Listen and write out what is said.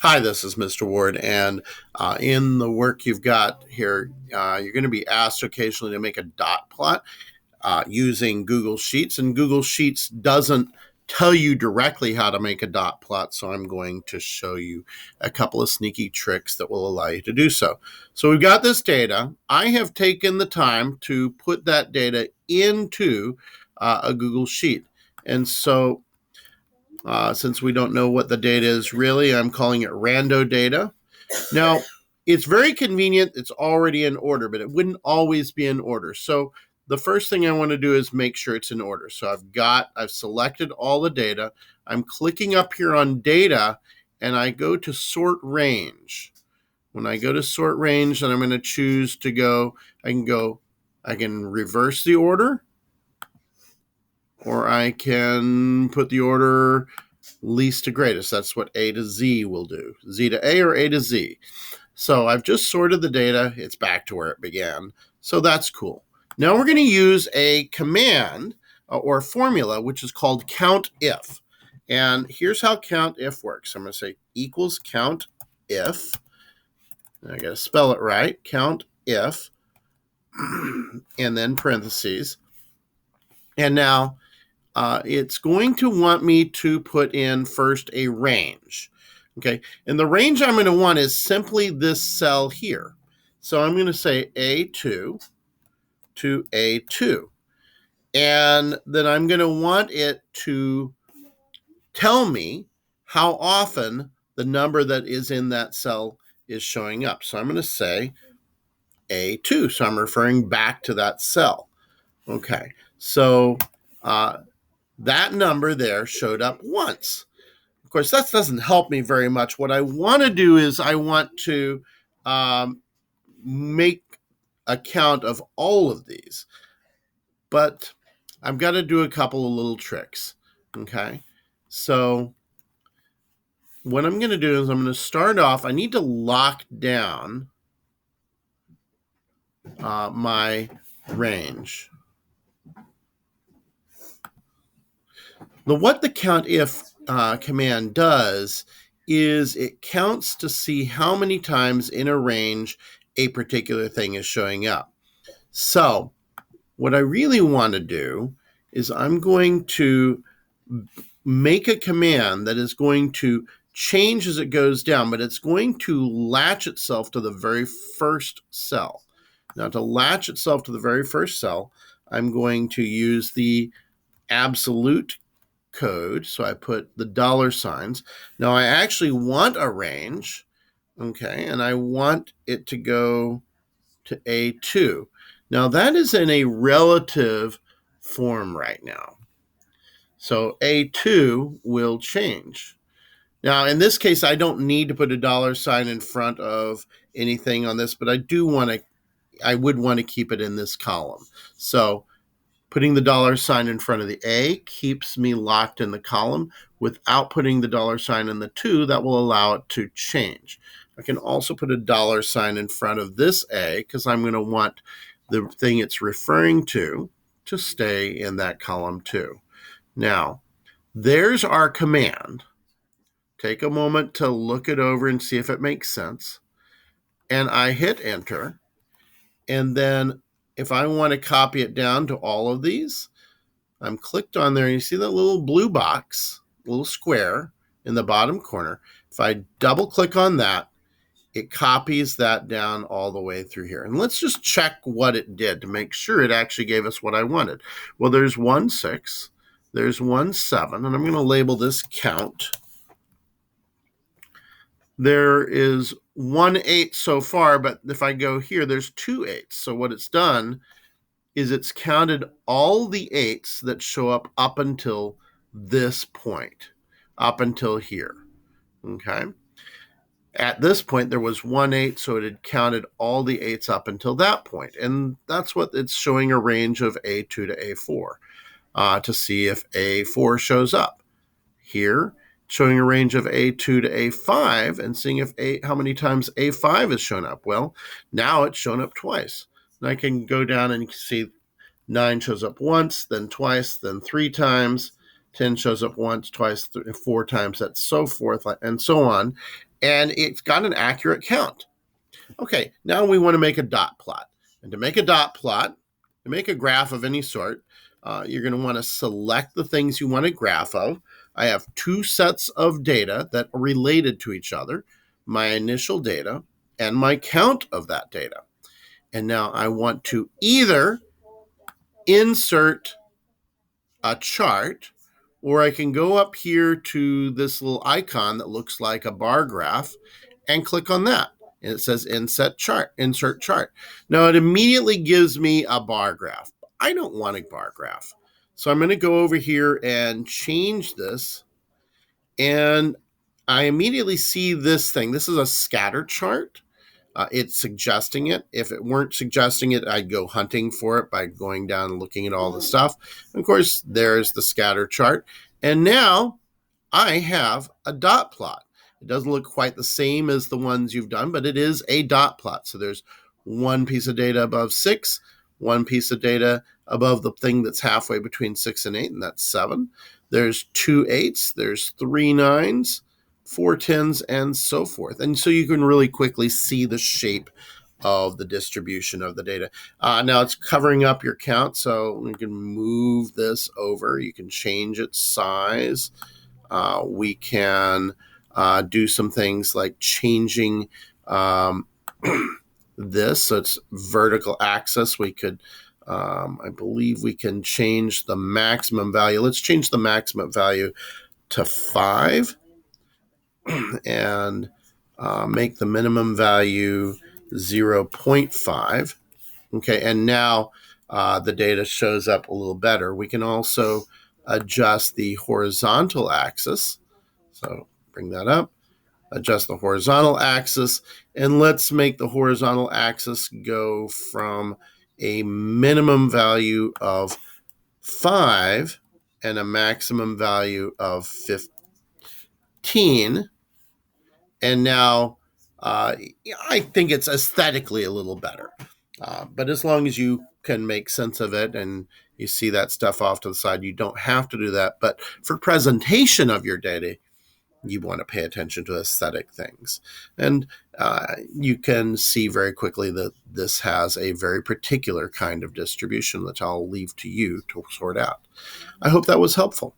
Hi, this is Mr. Ward, and in the work you've got here, you're going to be asked occasionally to make a dot plot using Google Sheets, and Google Sheets doesn't tell you directly how to make a dot plot, so I'm going to show you a couple of sneaky tricks that will allow you to do so. So we've got this data. I have taken the time to put that data into a Google Sheet, and so since we don't know what the data is really, I'm calling it rando data. Now, it's very convenient. It's already in order, but it wouldn't always be in order. So the first thing I want to do is make sure it's in order. So I've selected all the data. I'm clicking up here on data, and I go to sort range. When I go to sort range, then I'm going to choose to go, I can reverse the order, or I can put the order least to greatest. That's what A to Z will do. Z to A or A to Z. So I've just sorted the data. It's back to where it began. So that's cool. Now we're going to use a command or a formula, which is called COUNTIF. And here's how COUNTIF works. I'm going to say equals COUNTIF. I got to spell it right. COUNTIF. And then parentheses. And now it's going to want me to put in first a range. Okay, and the range I'm going to want is simply this cell here. So I'm going to say A2 to A2. And then I'm going to want it to tell me how often the number that is in that cell is showing up. So I'm going to say A2. So I'm referring back to that cell. Okay, so that number there showed up once. Of course, that doesn't help me very much. What I want to do is I want to make a count of all of these. But I've got to do a couple of little tricks. Okay, so what I'm going to do is I'm going to start off. I need to lock down my range. What the COUNTIF command does is it counts to see how many times in a range a particular thing is showing up. So what I really want to do is I'm going to make a command that is going to change as it goes down, but it's going to latch itself to the very first cell. Now, to latch itself to the very first cell, I'm going to use the absolute code. So I put the dollar signs. Now I actually want a range, okay, and I want it to go to A2. Now that is in a relative form right now. So A2 will change. Now in this case, I don't need to put a dollar sign in front of anything on this, but I would want to keep it in this column. So putting the dollar sign in front of the A keeps me locked in the column. Without putting the dollar sign in the 2, that will allow it to change. I can also put a dollar sign in front of this A because I'm going to want the thing it's referring to stay in that column too. Now, there's our command. Take a moment to look it over and see if it makes sense. And I hit enter. And then if I want to copy it down to all of these, I'm clicked on there and you see that little blue box, little square in the bottom corner. If I double click on that, it copies that down all the way through here. And let's just check what it did to make sure it actually gave us what I wanted. Well, there's 1, 6, there's 1, 7, and I'm going to label this count. There is 1 8 so far, but if I go here, there's 2 8s. So what it's done is it's counted all the 8s that show up until this point, up until here, okay? At this point, there was 1 8, so it had counted all the 8s up until that point, and that's what it's showing a range of A2 to A4 to see if A4 shows up. Here, showing a range of A2 to A5 and seeing if how many times A5 has shown up. Well, now it's shown up twice. And I can go down and see 9 shows up once, then twice, then 3 times. 10 shows up once, twice, 4 times, that's so forth, and so on. and it's got an accurate count. Okay, now we want to make a dot plot. And to make a dot plot, to make a graph of any sort, you're going to want to select the things you want a graph of. I have two sets of data that are related to each other, my initial data and my count of that data. And now I want to either insert a chart, or I can go up here to this little icon that looks like a bar graph and click on that. And it says insert chart. Now it immediately gives me a bar graph. I don't want a bar graph. So I'm going to go over here and change this. And I immediately see this thing. This is a scatter chart. It's suggesting it. If it weren't suggesting it, I'd go hunting for it by going down and looking at all the stuff. And of course, there's the scatter chart. And now I have a dot plot. It doesn't look quite the same as the ones you've done, but it is a dot plot. So there's one piece of data above 6, one piece of data above the thing that's halfway between 6 and 8, and that's 7. There's 2 8s, there's 3 9s, 4 10s, and so forth. And so you can really quickly see the shape of the distribution of the data. Now it's covering up your count, so you can move this over. You can change its size. We can do some things like changing this, so it's vertical axis. We could, I believe we can change the maximum value. Let's change the maximum value to 5 and make the minimum value 0.5. Okay, and now the data shows up a little better. We can also adjust the horizontal axis. So bring that up, adjust the horizontal axis, and let's make the horizontal axis go from a minimum value of 5 and a maximum value of 15. And now I think it's aesthetically a little better. But as long as you can make sense of it and you see that stuff off to the side, you don't have to do that. But for presentation of your data, you want to pay attention to aesthetic things. And you can see very quickly that this has a very particular kind of distribution that I'll leave to you to sort out. I hope that was helpful.